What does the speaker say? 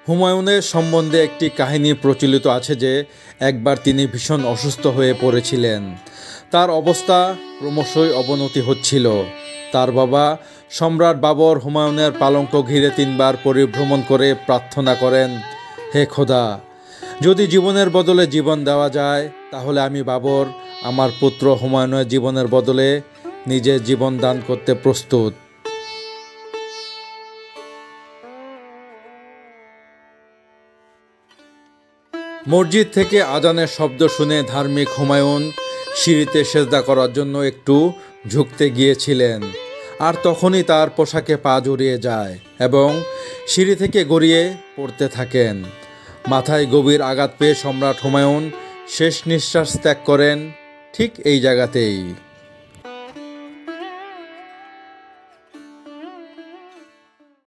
হুমায়ুনের সম্বন্ধে একটি কাহিনী প্রচলিত আছে যে একবার তিনি ভীষণ অসুস্থ হয়ে পড়েছিলেন। তার অবস্থা ক্রমশই অবনতি হচ্ছিল। তার বাবা সম্রাট বাবর হুমায়ুনের পালঙ্ক ঘিরে 3বার পরিভ্রমণ করে প্রার্থনা করেন, হে খোদা, যদি জীবনের বদলে জীবন দেওয়া যায় তাহলে আমি বাবর আমার পুত্র হুমায়ুনের জীবনের বদলে নিজের জীবন দান করতে প্রস্তুত। মসজিদ থেকে আজানের শব্দ শুনে ধার্মিক হুমায়ুন সিঁড়িতে সেজদা করার জন্য একটু ঝুঁকতে গিয়েছিলেন, আর তখনই তার পোশাকে পা জড়িয়ে যায় এবং সিঁড়ি থেকে গড়িয়ে পড়তে থাকেন। মাথায় গভীর আঘাত পেয়ে সম্রাট হুমায়ুন শেষ নিঃশ্বাস ত্যাগ করেন ঠিক এই জায়গাতেই।